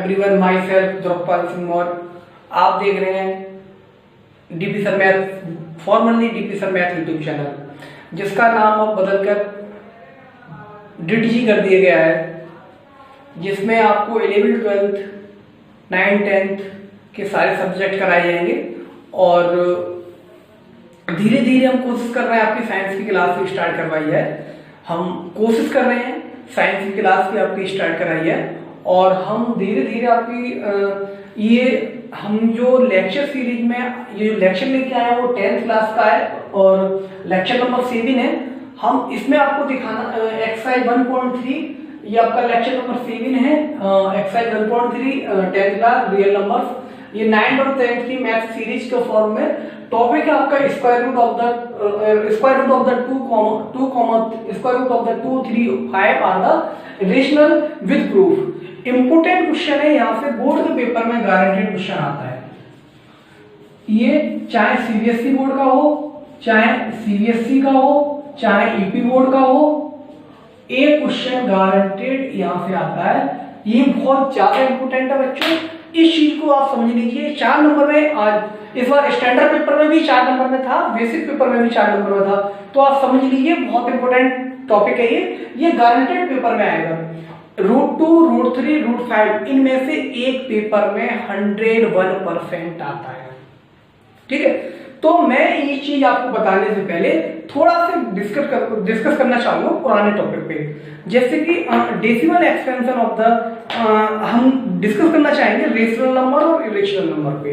Everyone, my self Draupad Singh Maurya. आप देख रहे हैं DP sir math, formally DP sir math YouTube channel, जिसका नाम अब बदलकर DTG कर दिया गया है, जिसमें आपको 11th 12th 9th 10th के सारे सब्जेक्ट कराए जाएंगे। और धीरे धीरे हम कोशिश कर रहे हैं आपकी साइंस की क्लास भी स्टार्ट करवाई है। हम कोशिश कर रहे हैं साइंस की क्लास भी आपकी स्टार्ट कराई है। और हम धीरे धीरे आपकी ये हम जो लेक्चर सीरीज में ये लेक्चर लेके आए हैं वो 10th क्लास का है और लेक्चर नंबर 7 है। हम इसमें आपको दिखाना एक्सरसाइज 1.3, ये आपका लेक्चर नंबर 7 है। Exercise 1.3 10th class real numbers, ये 9th और 10th की मैथ सीरीज के फॉर्म में। टॉपिक है आपका square root of the 2, 3, 5 are the rational with proof. Important question है, यहाँ से बोर्ड के पेपर में गारंटेड क्वेश्चन आता है। ये चाहे सीबीएसई बोर्ड का हो, चाहे सीबीएसई का हो, चाहे यूपी बोर्ड का हो, एक क्वेश्चन गारंटेड यहाँ से आता है। ये बहुत ज्यादा इंपोर्टेंट है बच्चों, इस चीज को आप समझ लीजिए। 4 नंबर में आज इस बार स्टैंडर्ड पेपर में भी 4 नंबर में था, बेसिक पेपर में भी 4 नंबर में था, तो आप समझ लीजिए बहुत इंपोर्टेंट टॉपिक है ये गारंटेड पेपर में आएगा। √2, √3, √5 इनमें से एक पेपर में 101% आता है। ठीक है, तो मैं ये चीज आपको बताने से पहले थोड़ा सा डिस्कस करना चाहूंगा पुराने टॉपिक पे, जैसे कि डेसिमल एक्सपेंशन ऑफ द हम डिस्कस करना चाहेंगे रेशनल नंबर और इरेशनल नंबर पे।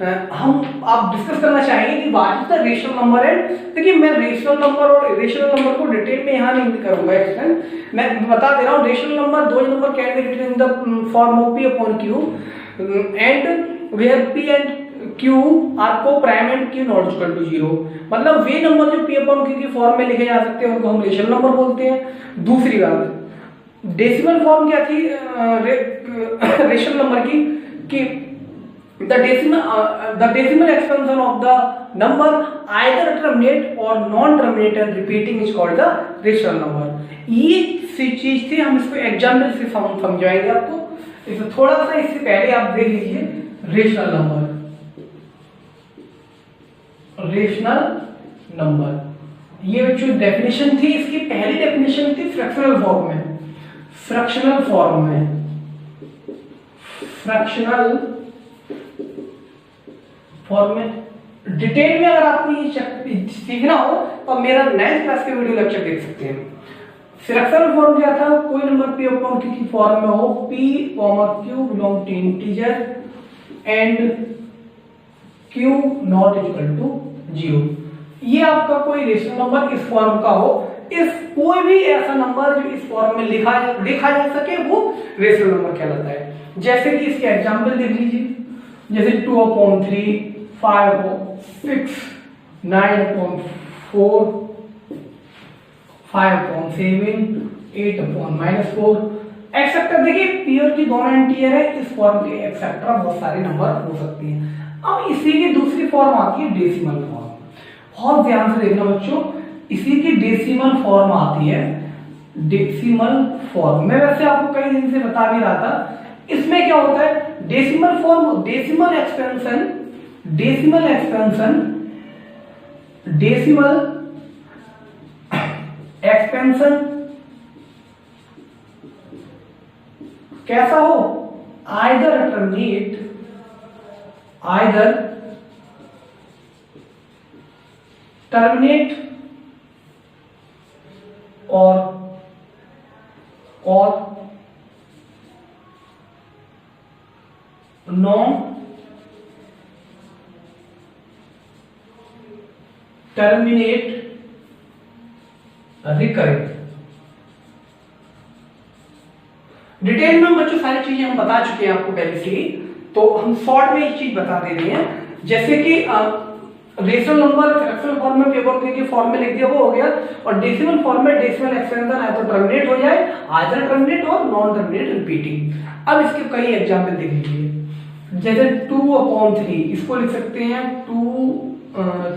आप डिस्कस करना चाहेंगे कि what is the rational number है। देखिए, मैं रेशनल नंबर और इरेशनल नंबर को डिटेल में यहाँ नहीं करूंगा एक्सप्लेन, मैं बता दे रहा हूँ। रेशनल नंबर, दो number can be written in the form of P/Q and where P and Q are coprime and Q not equal to 0। मतलब वे नंबर जो P/Q की फॉर्म में लिखे जा सकते हैं उनको हम रेशनल नंबर बोलते हैं। दूसरी बात, डेसिमल फॉर्म क्या थी रेशनल नंबर की, कि the decimal expansion of the number either terminate or non-terminate and repeating is called the rational number। ये चीज थी, हम इसको एग्जाम्पल से समझाएंगे आपको। इसमें थोड़ा सा इससे पहले आप देख लीजिए रेशनल नंबर। रेशनल नंबर ये जो डेफिनेशन थी, इसकी पहली डेफिनेशन थी फ्रैक्शनल फॉर्म में। फ्रैक्शनल फॉर्म में, फ्रैक्शनल फॉर्म में डिटेल में अगर आपको ये सीखना हो तो मेरा 9th क्लास के वीडियो लेक्चर देख सकते हैं। फ्रैक्शनल फॉर्म क्या था, कोई नंबर P/Q की फॉर्म में हो, P/Q belong to integer and Q not equal to 0। ये आपका कोई रेशनल नंबर इस फॉर्म का हो, इस कोई भी ऐसा नंबर जो इस फॉर्म में लिखा जा सके वो रेशनल नंबर कहलाता है। जैसे कि इसके एग्जांपल देख लीजिए, जैसे 2/3, 5/6, 9/4, 5/7, 8/-4 एक्सेट्रा। देखिए पीयर की दोनों इंटीजर है, इस फॉर्म के एक्सेट्रा बहुत सारे नंबर हो सकते हैं। अब इसी की दूसरी फॉर्म आती है डेसिमल फॉर्म। बहुत ध्यान से देखना बच्चों, इसी की डेसिमल फॉर्म आती है। डेसिमल फॉर्म मैं वैसे आपको कई दिन से बता भी रहा था। इसमें क्या होता है, डेसिमल फॉर्म, डेसिमल एक्सपेंशन कैसा हो, आइदर टर्मिनेट और नॉन टर्मिनेट रिकरेंट। डिटेल में बच्चों सारी चीजें हम बता चुके हैं आपको पहले से ही, तो हम शॉर्ट में एक चीज बता दे रहे हैं। जैसे कि रेशनल नंबर फ्रैक्शनल फॉर्म में P/Q की फॉर्म में लिख दिया वो हो गया, और डेसिमल फॉर्म में डेसिमल एक्सपेंशन है तो टर्मिनेट हो जाए, आइदर टर्मिनेट और नॉन टर्मिनेट रिपीटिंग। अब इसके कई एग्जांपल देख लीजिए, जैसे 2/3 इसको लिख सकते हैं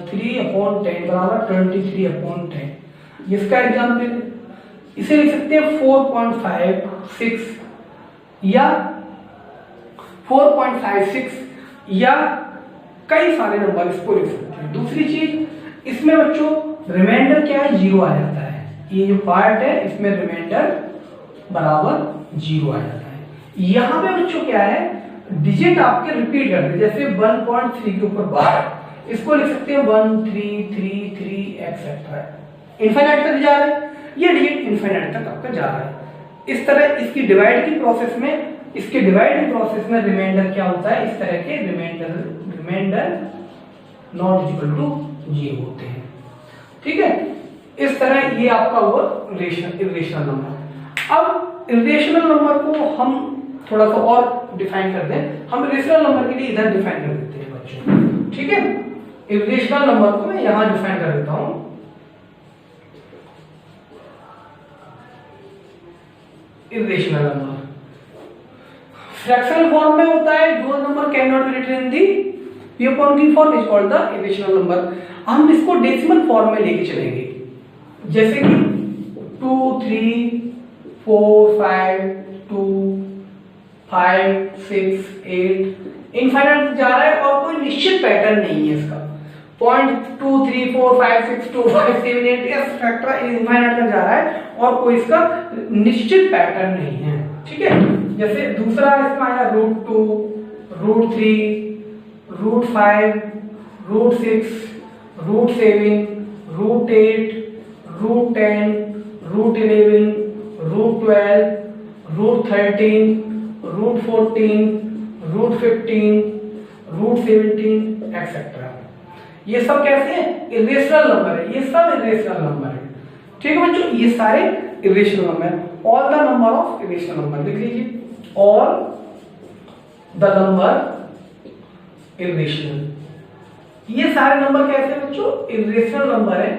3/10 बराबर 23/10। इसका एग्जाम्पल इसे लिख सकते हैं 4.56 या 4.56 या कई सारे नंबर इसको लिख सकते हैं। दूसरी चीज इसमें बच्चों रिमाइंडर क्या है, 0 आ जाता है। ये जो पार्ट है इसमें रिमाइंडर बराबर 0 आ जाता है। यहाँ पे बच्चों क्या है, डिजिट आपके रिपीट करते हैं, जैसे 1.3 के ऊपर बार, इसको लिख सकते हैं 1 3 3 3 एक्सेट्रा, इनफाइनाइट तक जा रहा है, ये डिजिट इनफाइनाइट तक आपका जा रहा है। इस तरह इसकी डिवाइड की प्रोसेस में, इसके डिवाइड की प्रोसेस में रिमाइंडर क्या होता है, इस तरह के रिमाइंडर नॉट इक्वल टू 0 होते हैं। ठीक है, इस तरह ये आपका हुआ इरेशनल नंबर। अब इरेशनल नंबर को हम थोड़ा सा और डिफाइन कर दें। हम इरेशनल नंबर के लिए इधर डिफाइन कर देते हैं बच्चों। ठीक है, इरेशनल नंबर को मैं यहां डिफाइन कर देता हूं। इरेशनल नंबर फ्रैक्शनल फॉर्म में होता है, जो number can not be written in the p upon q form is called the irrational number. हम इसको डेसिमल फॉर्म में लेके चलेंगे, जैसे कि 2 3 4 5 2 5 6 8 इनफाइनाइट जा रहा है और कोई निश्चित पैटर्न नहीं है इसका। 0.2 3 4 5 6 2 5 7 8 एक्सेट्रा इनफाइनाइट तक जा रहा है और कोई इसका निश्चित पैटर्न नहीं है। ठीक है, जैसे दूसरा इसमें आया √2 √3 √5 √6 √7 √8 √10 √11 √12 √13 √14 √15 √17 एक्सेट्रा। ये सब कैसे हैं, इरेशनल नंबर है, ये सब इरेशनल नंबर है। ठीक है बच्चों, ये सारे इरेशनल नंबर है। All the number of irrational number लिख लीजिए, ऑल द नंबर इरेशनल। ये सारे नंबर कैसे हैं बच्चों, इरेशनल नंबर है।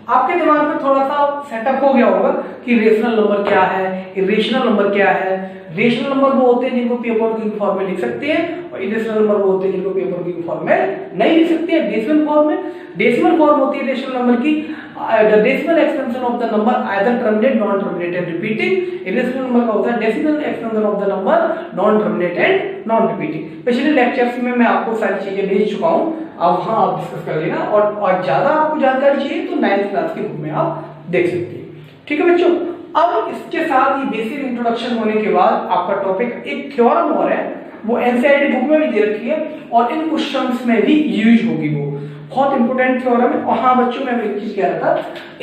आपके दिमाग में थोड़ा सा सेटअप हो गया होगा कि रेशनल नंबर क्या है, इरेशनल नंबर क्या है। रेशनल नंबर वो होते हैं जिनको p upon q फॉर्म में लिख सकते हैं, और इरेशनल नंबर वो होते हैं जिनको p upon q फॉर्म में नहीं लिख सकते हैं, डेसिमल फॉर्म में। डेसिमल फॉर्म होती है रेशनल नंबर की, the decimal extension of the number either terminate non terminate and repeating. Irrational number का होता है decimal extension of the number non terminate and non repeating. पिछले लेक्चर्स में मैं आपको सारी चीजें भेज चुका हूं, अब वहां आप डिस्कस कर लेना, और ज्यादा आपको जानकारी चाहिए तो 9th क्लास की बुक में आप देख सकते हैं। ठीक है बच्चों, अब इसके साथ ही बेसिक इंट्रोडक्शन होने के बाद आपका टॉपिक एक थ्योरम और है, वो एनसीईआरटी बुक में भी दे रखी है और इन क्वेश्चंस में भी यूज होगी, वो बहुत इंपॉर्टेंट थ्योरम है। और हाँ बच्चों, मैं एक चीज कह रहा था,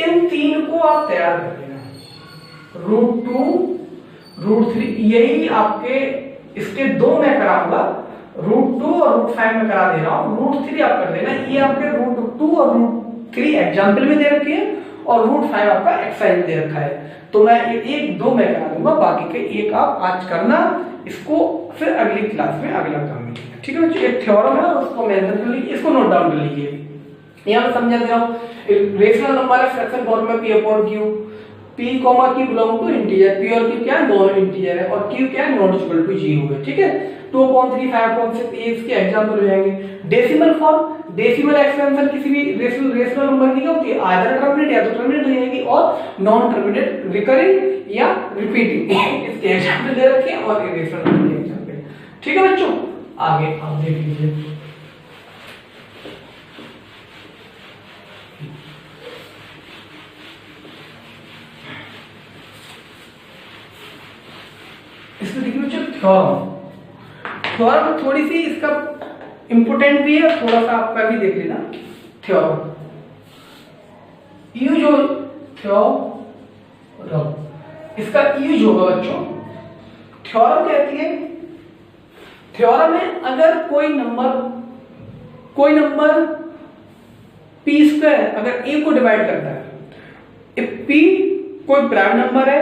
इन तीन को आप तैयार कर लेना, √2 √3, यही आपके इसके दो मैं कराऊंगा, √2 और √5 में करा दे रहा हूं, √3 आप कर देना। ये आपके √2 और √3 एग्जाम्पल में दे रखे हैं और √5 आपका एक्सरसाइज में दे रखा है, तो मैं एक दो मैं करा दूंगा, बाकी के एक आप आज करना, इसको फिर अगली क्लास में अगला काम मिलेगा। ठीक है बच्चों, एक थ्योरम है उसको मेंशन कर लीजिए, इसको नोट डाउन कर लीजिए। यहाँ मैं समझा दे रहा हूँ, रेशनल नंबर है फ्रैक्शन फॉर्म में p upon q, p, q belong to integer, p और q क्या है, दोनों इंटीजर है, और q क्या है, नॉट इक्वल टू 0 है। ठीक है, 2/3 5/6 ये इसके एग्जांपल हो जाएंगे। डेसिमल फॉर्म, डेसिमल एक्सपेंशन किसी भी रेशनल नंबर की होती है, आइदर टर्मिनेट या तो टर्मिनेट हो जाएगी, और नॉन टर्मिनेट रिकरिंग या रिपीटिंग इसके एग्जांपल दे रखे हैं, और रेशनल नंबर के एग्जांपल। ठीक है बच्चों, आगे आप देख लीजिए। इसमें देखिए बच्चों थ्योरम, थ्योरम थोड़ी सी इसका इंपोर्टेंट भी है, थोड़ा सा आपका भी देख लेना। थ्योरम यूज हो, थ्योरम इसका यूज होगा बच्चों। थ्योरम कहती है, थ्योरम में अगर कोई नंबर p² अगर a को डिवाइड करता है, p कोई प्राइम नंबर है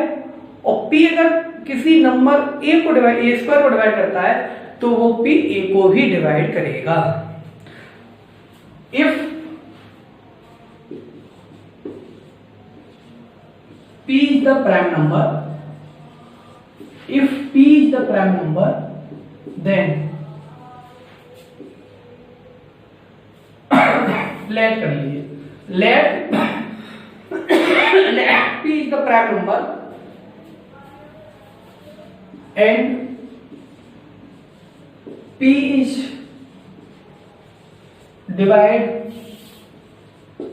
और p अगर किसी नंबर a को डिवाइड a² को डिवाइड करता है तो वो p a को भी डिवाइड करेगा। If p is the prime number, if p is the prime number, then let कर लीजिए, let p is the prime number and P is divide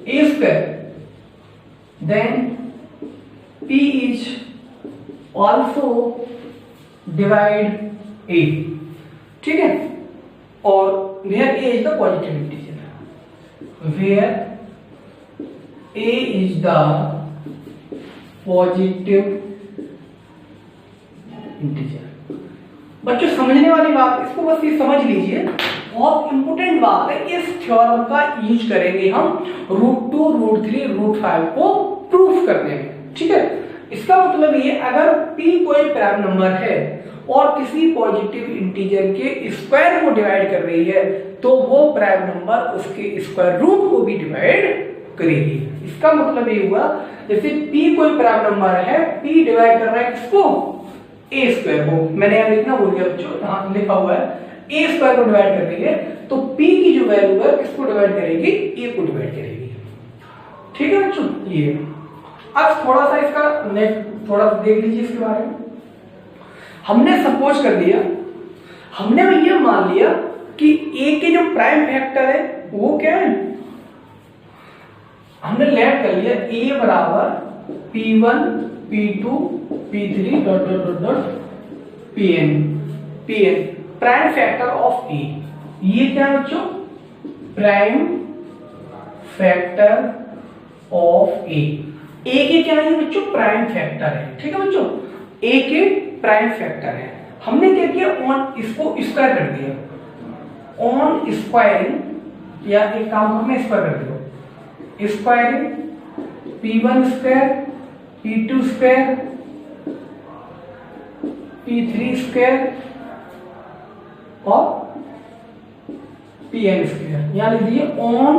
A square, then P is also divide A, ठीक है। और where A is the positive integer, where A is the positive integer। बच्चों समझने वाली बात, इसको बस ये समझ लीजिए, बहुत इंपोर्टेंट बात है। इस थ्योरम का यूज करेंगे हम √2, √3, √5 को प्रूफ करने में, ठीक है। इसका मतलब ये, अगर p कोई प्राइम नंबर है और किसी पॉजिटिव इंटीजर के स्क्वायर को डिवाइड कर रही है, तो वो प्राइम नंबर उसके स्क्वायर रूट को भी डिवाइड करेगी। इसका मतलब ये हुआ, जैसे p कोई प्राइम नंबर है, p डिवाइड कर रहा है किसको, a स्क्वायर को। मैंने यहाँ लिखना भूल गया बच्चों, यहाँ लिखा हुआ है a स्क्वायर को डिवाइड कर देंगे, तो p की जो वैल्यू है किसको डिवाइड करेगी, a को डिवाइड करेगी, ठीक है बच्चों। ये अब थोड़ा सा इसका थोड़ा सा देख लीजिए इसके बारे में। हमने सपोज कर दिया, हमने ये मान लिया कि a के जो प्राइम फैक्टर है वो क्या है, हमने लेट कर लिया a बराबर p1 p2 p3 dot dot dot dot pn prime factor of a। ये क्या है बच्चों, प्राइम फैक्टर ऑफ a के क्या है बच्चों, प्राइम फैक्टर है, ठीक है बच्चों। a के प्राइम फैक्टर है। हमने क्या किया, ऑन इसको स्क्वायर कर दिया, ऑन स्क्वायरिंग, या एक काम हमने स्क्वायर कर दिया, squaring p1 square, p2 square, p3 square और pn स्क्वायर। यहां लिख दिए ऑन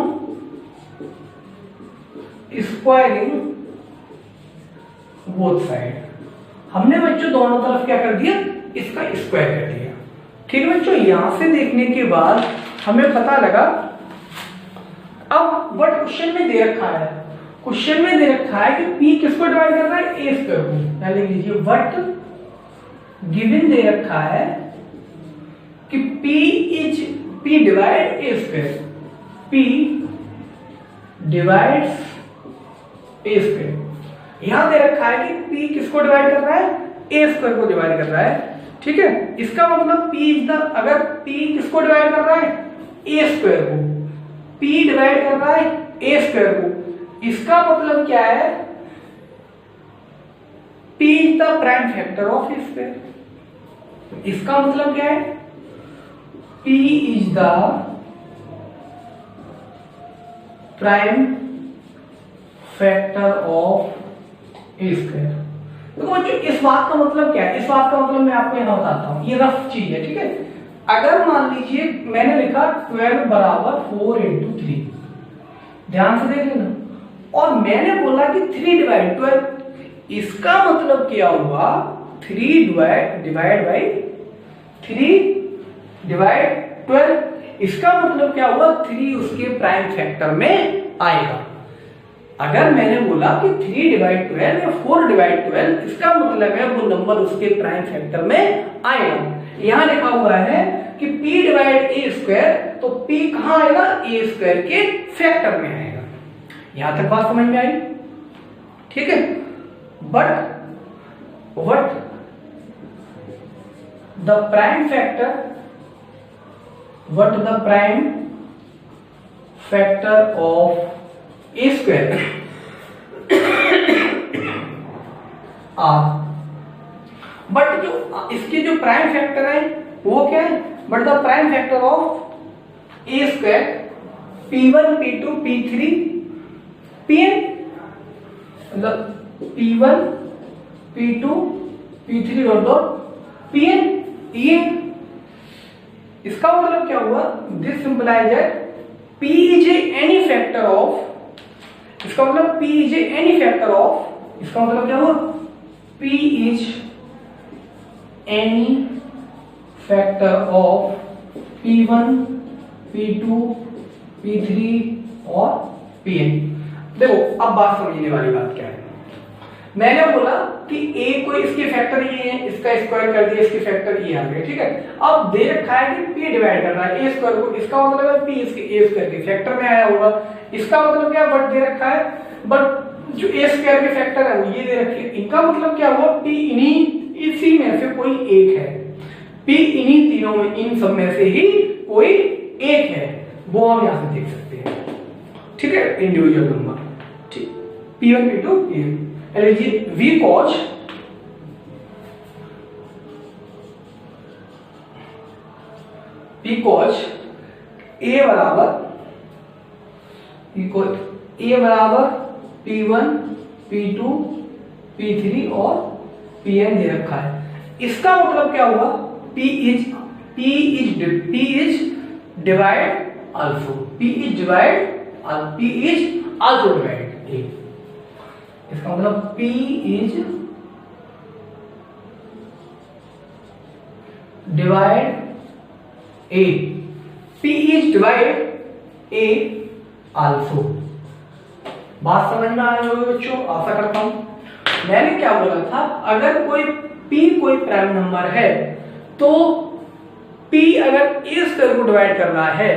स्क्वायरिंग बोथ साइड। हमने बच्चों दोनों तरफ क्या कर दिया, इसका स्क्वायर कर दिया, ठीक है बच्चों। यहां से देखने के बाद हमें पता लगा, अब व्हाट क्वेश्चन में दे रखा है, क्वेश्चन में दे रखा है कि p किसको डिवाइड कर रहा है, a स्क्वायर को। यहां लिख लीजिए व्हाट गिवन दे रखा है कि p divide a square, p divides a square. यहां दे रखा है कि p किसको डिवाइड कर रहा है, a स्क्वायर को डिवाइड कर रहा है, ठीक है। इसका मतलब p इज द, अगर p किसको डिवाइड कर रहा है, a स्क्वायर को, p डिवाइड कर रहा है a स्क्वायर को, इसका मतलब क्या है, p is the prime factor of a square. इसका मतलब क्या है, p is the prime factor of A square. तो बच्चों इस बात का मतलब क्या है, इस बात का मतलब मैं आपको यहां बताता हूं, ये रफ चीज है, ठीक है। अगर मान लीजिए मैंने लिखा 12 बराबर 4 into 3, ध्यान से देख लेना, और मैंने बोला कि 3 डिवाइड 12, इसका मतलब क्या हुआ, 3 डिवाइड बाई 3 डिवाइड 12, इसका मतलब क्या हुआ, 3 उसके प्राइम फैक्टर में आएगा। अगर मैंने बोला कि 3 डिवाइड 12 या 4 डिवाइड 12, इसका मतलब है वो नंबर उसके प्राइम फैक्टर में आएगा। यहां लिखा हुआ है कि p डिवाइड a स्क्वायर, तो p कहां आएगा, a स्क्वायर के फैक्टर में आएगा। यहां तक बात समझ में आई, ठीक है। But what the prime factor of a square but जो इसके जो प्राइम फैक्टर है वो क्या है, but the prime factor of a square p1 p2 p3 pn, मतलब p1 p2 p3 dot dot pn, ये इसका मतलब क्या हुआ, दिस सिंपलाइज है p is any factor of, इसका मतलब p is any factor of, इसका मतलब क्या हुआ, p is any factor of p1 p2 p3 और pn। देखो अब बात समझने वाली बात क्या है, मैंने बोला कि a कोई इसके फैक्टर ये है, इसका स्क्वायर कर दिया, इसके फैक्टर ये आ गए, ठीक है। अब दे रखा है कि p डिवाइड करना है a स्क्वायर को, इसका मतलब है p इसके a स्क्वायर के फैक्टर में आया होगा। इसका मतलब क्या, बट दे रखा है, बट जो a स्क्वायर के फैक्टर है वो ये दे रखे हैं। इनका मतलब क्या हुआ, p इन्हीं इसी में से कोई एक है, p इन्हीं तीनों में, इन सब में से ही कोई एक है, वो हम यहां से देख सकते हैं, ठीक है, इंडिविजुअल नंबर, ठीक। p1 p2 pn, लीजिए v cos a बराबर p1 p2 p3 और pn दे रखा है। इसका मतलब क्या हुआ, p is divide also, p is also divide a, इसका मतलब p is divide a, p is divide a also। बात समझ में आ रही होगी बच्चों, आशा करता हूं। मैंने क्या बोला था, अगर कोई p कोई प्राइम नंबर है तो p अगर a स्क्वायर को डिवाइड कर रहा है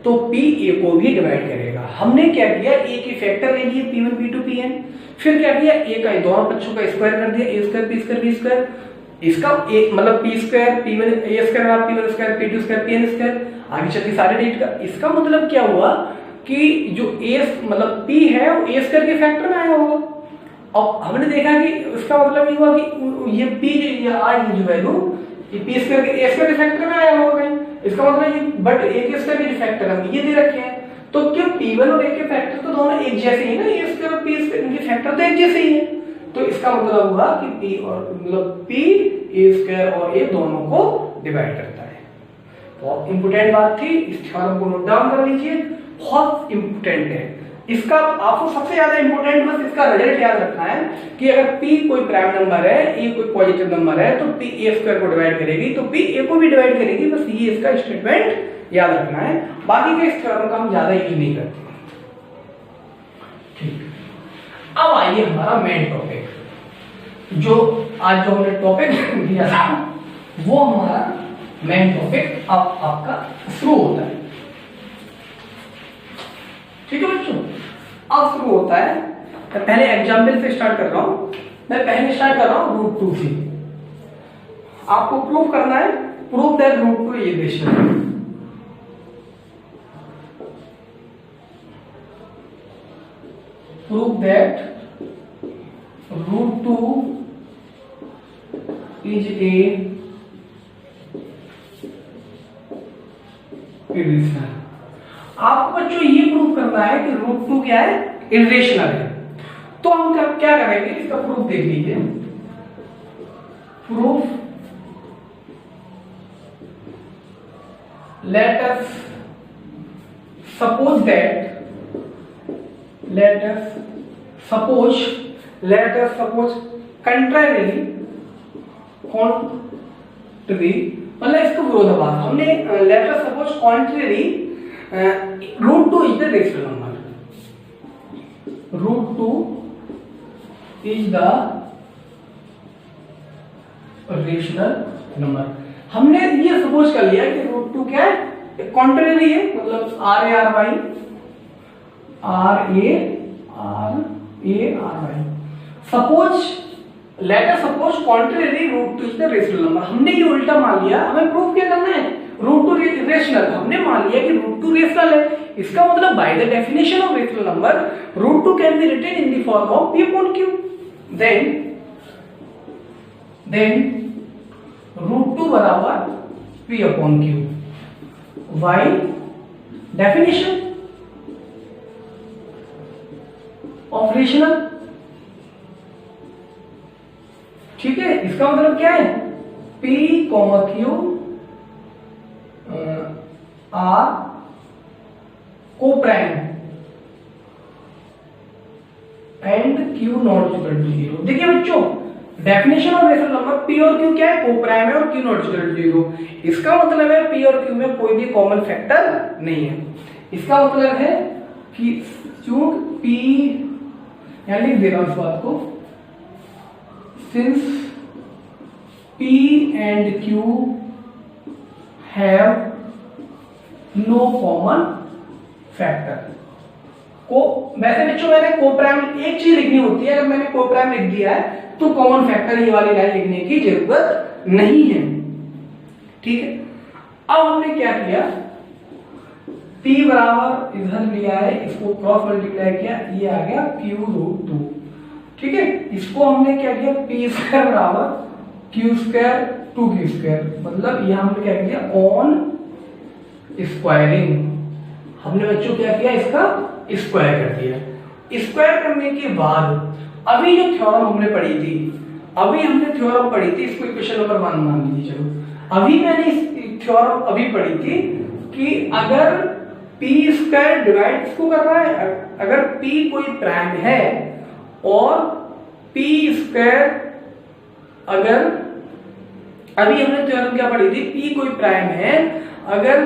तो p a को भी डिवाइड करेगा। हमने क्या किया, a के फैक्टर ले लिए p1 p2 pn, फिर क्या किया, a का दोनों पक्षों का स्क्वायर कर दिया, a square p square b square, इसका a मतलब p square p1 a square p1 square p2 square pn square, आगे चलती सारे डेट का। इसका मतलब क्या हुआ कि जो a मतलब p है वो a स्क्वायर के फैक्टर में आया होगा। अब हमने देखा कि इसका मतलब ये हुआ कि ये p जो आज जो वैल्यू ये p स्क्वायर के a स्क्वायर के फैक्टर में आया होगा, इसका मतलब ये बट a के स्क्वायर के जो फैक्टर है ये दे रखे हैं, तो क्या p1 और a के फैक्टर तो दोनों एक जैसे ही ना, a स्क्वायर और p स्क्वायर इनके फैक्टर तो एक जैसे ही है, तो इसका मतलब हुआ कि p और मतलब p a स्क्वायर और a दोनों को डिवाइड करता है। बहुत इंपोर्टेंट बात थी, इस थ्योरम को नोट डाउन कर लीजिए, बहुत इंपोर्टेंट है। इसका आपको सबसे ज्यादा इंपोर्टेंट बस इसका रिजल्ट याद रखना है कि अगर p कोई प्राइम नंबर है, a कोई पॉजिटिव नंबर है, तो p a स्क्वायर को डिवाइड करेगी, तो p a को भी डिवाइड करेगी, बस ये इसका स्टेटमेंट याद रखना है। बाकी के इस थ्योरम का हम ज्यादा यूज नहीं करते। ठीक, अब आइए हमारा मेन टॉपिक, जो आज जो हमने टॉपिक दिया था वो हमारा मेन टॉपिक अब आपका शुरू होता है। ठीक है बच्चों, अब शुरू होता है। मैं पहले एग्जाम्पल से स्टार्ट कर रहा हूं, मैं पहले स्टार्ट कर रहा हूं √2 से। आपको प्रूव करना है, prove that √2 is rational. Prove that √2 is a irrational. आपको बच्चों ये प्रूव करना है कि √2 क्या है, इरेशनल है। तो हम क्या करेंगे, इसका प्रूफ देख लीजिए। Proof, let us suppose contrary मतलब इसको विरोधाभास, हमने let us suppose contrary √2 is the rational number, √2 is the rational number। हमने ये सपोज कर लिया कि √2 क्या है, कॉन्ट्रेरी है, मतलब RA suppose let us suppose contrary √2 is the rational number. हमने ये उल्टा मान लिया, हमें प्रूफ क्या करना है, √2 रेशनल। हमने मान लिया कि √2 रेशनल है, इसका मतलब by the definition of rational number √2 can be written in the form of p upon q। Then √2 बराबर p upon q। why definition of rational। ठीक है, इसका मतलब क्या है, p, q are coprime and q not equal to 0। देखिए बच्चों, definition of rational number p और q क्या है, को प्राइम है और q नॉट इक्वल टू 0। इसका मतलब है p और q में कोई भी कॉमन फैक्टर नहीं है। इसका मतलब है कि चूंकि p, यहां लिख दे रहा हूं इस बात को, since P and Q have no common factor। को वैसे बच्चों मैंने कोप्राइम एक चीज लिखनी होती है, अगर मैंने कोप्राइम लिख दिया है तो कॉमन फैक्टर ये वाली लाइन लिखने की जरूरत नहीं है। ठीक है, अब हमने क्या किया, P बराबर इधर लिया है, इसको क्रॉस मल्टीप्लाई किया, ये आ गया Q√2। ठीक है, इसको हमने क्या किया, P स्क्वायर बराबर Q स्क्वायर 2Q स्क्वायर, मतलब यहां हमने क्या किया, ऑन स्क्वायरिंग हमने बच्चों क्या किया, इसका स्क्वायर कर दिया। स्क्वायर करने के बाद अभी जो थ्योरम हमने पढ़ी थी, इसको इक्वेशन नंबर 1 मान लीजिए। चलो अभी मैंने इस थ्योरम अभी पढ़ी थी कि अगर P स्क्वायर डिवाइड किसको कर रहा है, अगर P कोई प्राइम है और P स्क्वायर, अगर अभी हमने थ्योरम क्या पढ़ी थी, P कोई प्राइम है, अगर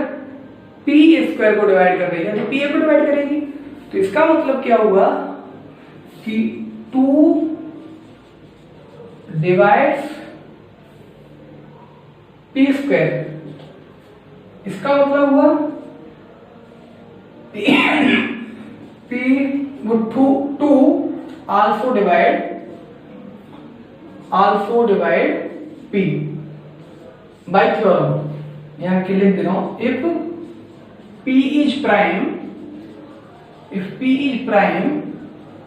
P स्क्वायर को डिवाइड कर रही है तो P को डिवाइड करेगी। तो इसका मतलब क्या हुआ कि 2 डिवाइड्स P स्क्वायर, इसका मतलब हुआ P 2 also divide P by theorem। यहां के लिख दे रहा हूं, if P is prime,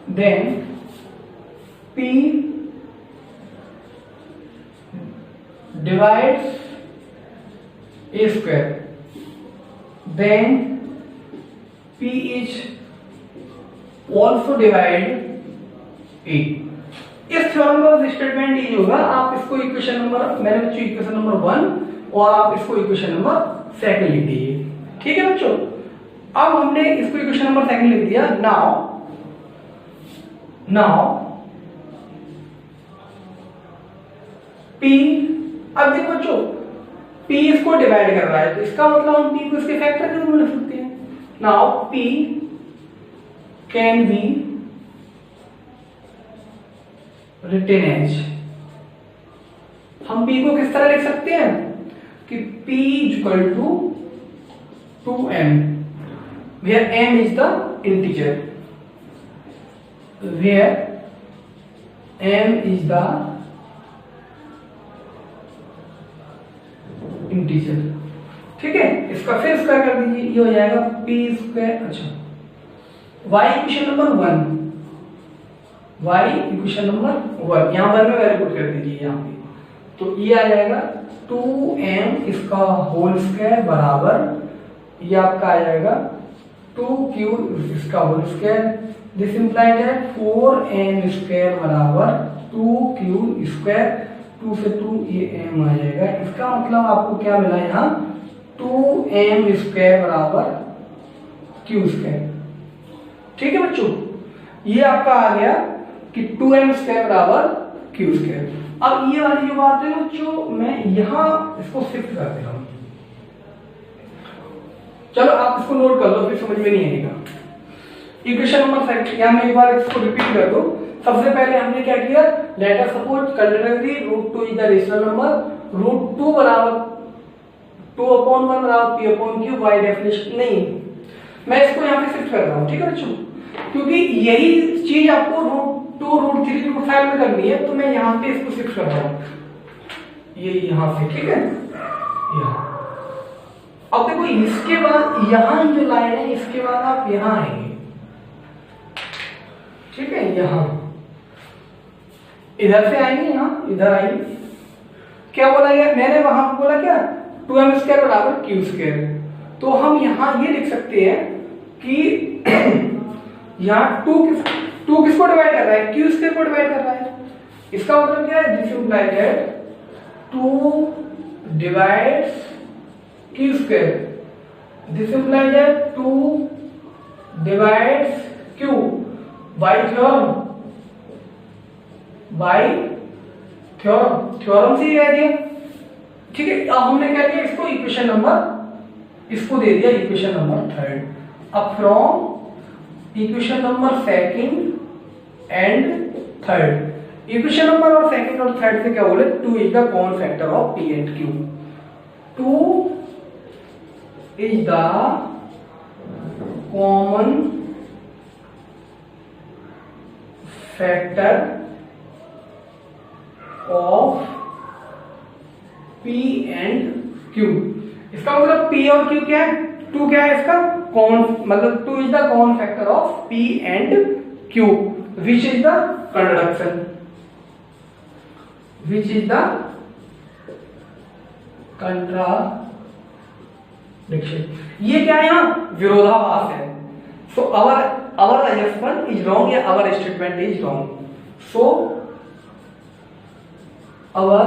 then P divides A square, then P is also divide A। इस थ्योरम का स्टेटमेंट ये होगा, आप इसको इक्वेशन नंबर, मैंने बच्चों इक्वेशन नंबर 1 और आप इसको इक्वेशन नंबर 2 लिख दीजिए। ठीक है बच्चों, अब हमने इसको इक्वेशन नंबर 2 लिख दिया। नाउ P, अब देखो बच्चों P इसको डिवाइड कर रहा है, तो इसका मतलब हम P को इसके फैक्टर के रूप में लिख सकते हैं। Now P can be written as, हम P को किस तरह लिख सकते हैं कि P equal to 2m, where m is the integer, where m is the integer। ठीक है, इसका फिर स्क्वायर कर दीजिए, ये हो जाएगा P स्क्वायर। अच्छा, y इक्वेशन नंबर 1, यहां पर में वैल्यू पुट कर दीजिए यहां पे, तो ये आ जाएगा 2m इसका होल स्क्वायर बराबर, ये आपका आ जाएगा 2q इसका होल स्क्वायर, दिस इंप्लाइज है 4m स्क्वायर बराबर 2q स्क्वायर, 2 से 2 ये m आ जाएगा। इसका मतलब आपको क्या मिला यहाँ, 2m स्क्वायर बराबर q स्क्वायर। ठीक है बच्चों, ये आपका आ गया कि 2m स्क्वायर बराबर q स्क्वायर। अब ये वाली जो बात है बच्चों, मैं यहां इसको शिफ्ट कर दे रहा हूं। चलो आप इसको नोट कर लो, फिर समझ में नहीं आएगा। इक्वेशन नंबर 2 यहां मैं एक बार इसको रिपीट कर दूं। सबसे पहले हमने क्या किया, let us suppose consider the √2 is the rational number, √2 बराबर 2/1 बराबर p/q, बाय डेफिनेशन नहीं, मैं इसको यहां पे शिफ्ट कर रहा हूं। ठीक है बच्चों, क्योंकि यही चीज आपको √2 √3 √5 में करनी है, तो मैं यहां पे इसको शिफ्ट कर रहा हूं, ये यहां से। ठीक है, यहां। अब देखो इसके बाद यहां जो लाइन है, इसके बाद आप यहां आएंगे। ठीक है, यहां इधर से आएंगे, यहां इधर आएंगे। क्या बोला गया, मैंने वहां बोला क्या, 2m स्क्वायर बराबर q स्क्वायर। तो हम यहां ये लिख सकते हैं कि यहाँ 2 किसको डिवाइड कर रहा है, q स्क्वायर को डिवाइड कर रहा है। इसका मतलब क्या है, this implies that 2 divides q square, this implies that 2 divides q bye theorem से कह दिया। ठीक है, अब हमने क्या किया, इसको इक्वेशन नंबर, इसको दे दिया इक्वेशन नंबर 3। अब from equation number 2 and 3 equation number और सेकंड और थर्ड से क्या बोले, 2 is the common factor of P and Q, 2 is the common factor of P and Q. इसका मतलब पी और क्यू क्या है, 2 क्या है इसका कॉमन, मतलब 2 is the common factor of P and Q which is the conduction, which is the contradiction। ये क्या है, यहाँ विरोधाभास है। सो our assumption is wrong या our statement is wrong। so our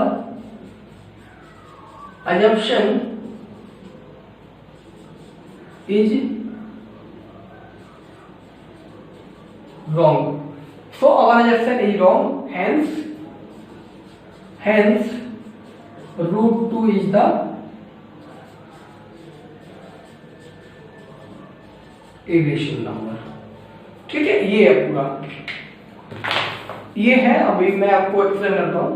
assumption is wrong, so our assumption is wrong, hence root 2 is the irrational number। ठीक है, ये है पूरा, ये है। अभी मैं आपको एक्सप्लेन करता हूं।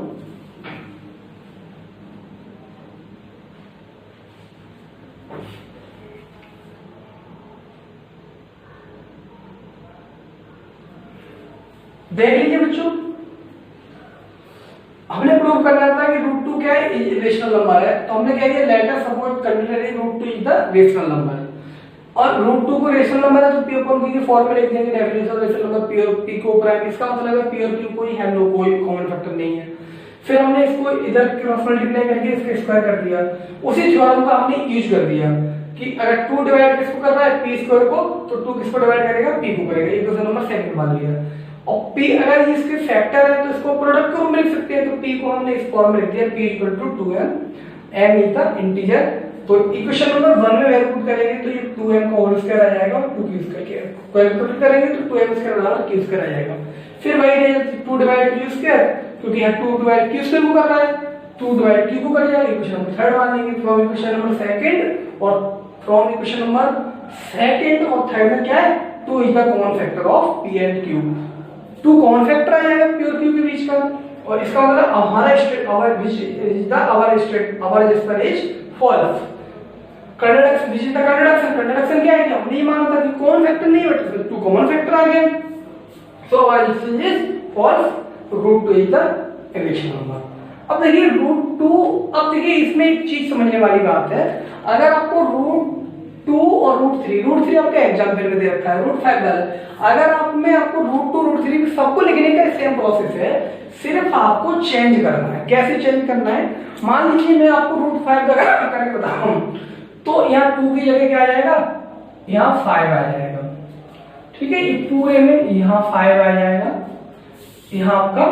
देख लीजिए बच्चों, हमने प्रूव करना था कि रूट 2 क्या है, रेशनल नंबर है। तो हमने क्या किया, let us suppose consider root 2 is the rational number, और रूट 2 को रेशनल नंबर है तो पी अपॉन क्यू की फॉर्म में लिख देंगे, definition of rational number p और पी को प्राइम। इसका मतलब है पी और क्यू कोई है नो, कोई कॉमन फैक्टर नहीं है। फिर हमने इसको इधर क्रॉस मल्टीप्लाई करके इसका स्क्वायर कर दिया। उसी थ्योरम का हमने यूज कर दिया कि अगर 2 डिवाइड किसको कर रहा है, पी स्क्वायर को, तो 2 किसको डिवाइड करेगा, पी को करेगा। इक्वेशन नंबर 7 मान लिया। और p अगर इसके फैक्टर है तो इसको प्रोडक्ट के रूप में लिख सकते हैं। तो p को हमने इस फॉर्म में लिख दिया, p equal to 2m, m is the integer. तो इक्वेशन नंबर 1 में वैल्यू पुट करेंगे तो ये 2m का होल स्क्वायर आ जाएगा, और 2 क्यू स्क्वायर कैलकुलेट करेंगे तो 2m स्क्वायर बराबर q स्क्वायर आ जाएगा। फिर वही रहेगा 2 डिवाइड q स्क्वायर, क्योंकि यहां 2 डिवाइड q स्क्वायर को कर रहा है, 2 डिवाइड q को कर जाएगा। इक्वेशन नंबर 3 मान लेंगे फ्रॉम इक्वेशन नंबर 2 और फ्रॉम इक्वेशन नंबर 2 और 3 में क्या है, 2 is the common factor of p and q। 2 common factor आ जाएगा p और q के बीच का, और इसका मतलब हमारा state our response is false. Contradiction which is the contradiction क्या है कि हमने ये माना था कि कॉमन फैक्टर नहीं है, बट 2 कॉमन फैक्टर आ गए, so our response is false. Root 2 is the irrational number. अब देखिए रूट 2, अब देखिए इसमें एक चीज समझने वाली बात है। अगर आपको रूट 2 और रूट 3 आपका एग्जाम्पल में दे रखा है, रूट 5 वाला, अगर आपको रूट 2 रूट 3 सबको लिखने का सेम प्रोसेस है, सिर्फ आपको चेंज करना है। कैसे चेंज करना है, मान लीजिए मैं आपको रूट 5 करके बताऊं, तो यहाँ 2 की जगह क्या आ जाएगा, यहाँ 5 आ जाएगा। ठीक है, पूरे में यहाँ 5 आ जाएगा, यहाँ आपका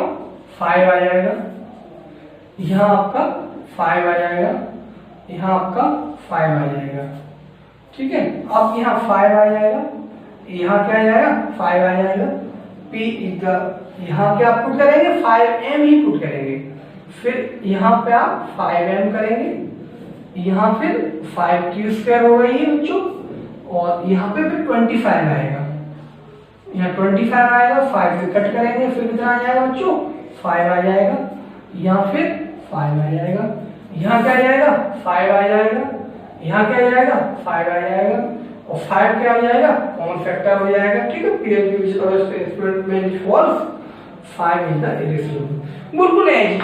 5 आ जाएगा, यहाँ आपका 5 आ जाएगा, यहाँ आपका 5 आ जाएगा। ठीक है, अब यहाँ 5 आ जाएगा, यहाँ क्या आ जाएगा, 5 आ जाएगा। p इज द, यहाँ क्या आप पुट करेंगे, 5m ही पुट करेंगे। फिर यहाँ पे आप 5m करेंगे, यहाँ फिर 5q स्क्वायर हो गई है बच्चों, और यहाँ पे फिर 25 आएगा, यहाँ 25 आएगा, 5 से कट करेंगे, फिर कितना आ जाएगा बच्चों, 5 आ जाएगा, यहाँ फिर 5 आ जाएगा, यहाँ क्या आ जाएगा, 5 आ जाएगा, यहाँ क्या आ जाएगा, 5 आ जाएगा, और 5 क्या आ जाएगा, कॉमन फैक्टर हो जाएगा। ठीक है, पीएल की experiment false, 5 is the irrational number. बिल्कुल ऐसे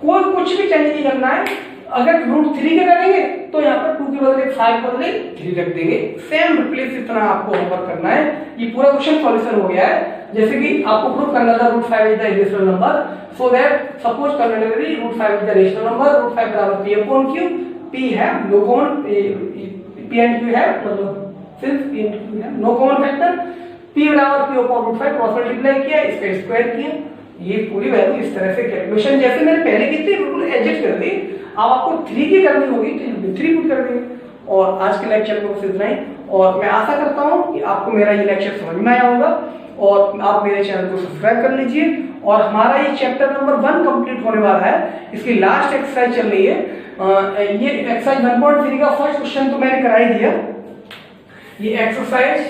कोई कुछ भी चेंज नहीं करना है। अगर रूट 3 के करेंगे तो यहाँ पर 2 के बदले 5 बदले 3 रख देंगे, सेम रिप्लेस, इतना आपको होमवर्क करना है। ये पूरा क्वेश्चन सॉल्यूशन हो गया है। जैसे कि आपको प्रूव करना था root 5 is the irrational number, so that suppose contradictory root 5 is the rational number, root 5 बराबर p अपॉन q, p है no common, p and q है, मतलब सिर्फ p एंड q है, नो कॉमन फैक्टर, p बराबर q upon root 5 cross multiply किया, इसका square किया। ये पूरी वैल्यू इस तरह से कैलकुलेशन जैसे मैंने पहले की थी बिल्कुल एडजस्ट कर दी। अब आपको 3 की करनी होगी तो 3 पुट कर देंगे। और आज के लेक्चर में बस इतना ही, और मैं आशा करता हूं कि आपको मेरा ये लेक्चर समझ में आया होगा, और आप मेरे चैनल को सब्सक्राइब कर लीजिए। और हमारा ये चैप्टर नंबर 1 कंप्लीट होने वाला है, इसकी लास्ट एक्सरसाइज चल रही है। ये एक्सरसाइज 1.3 का फर्स्ट क्वेश्चन तो मैंने करा ही दिया। ये एक्सरसाइज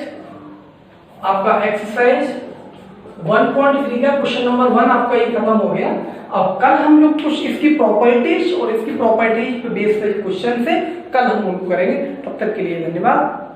आपका एक्सरसाइज 1.3 का क्वेश्चन नंबर 1 आपका ये खत्म हो गया। अब कल हम लोग कुछ इसकी प्रॉपर्टीज और इसकी प्रॉपर्टीज पे बेस्ड क्वेश्चन से कल हम लोग करेंगे। तब तक के लिए धन्यवाद।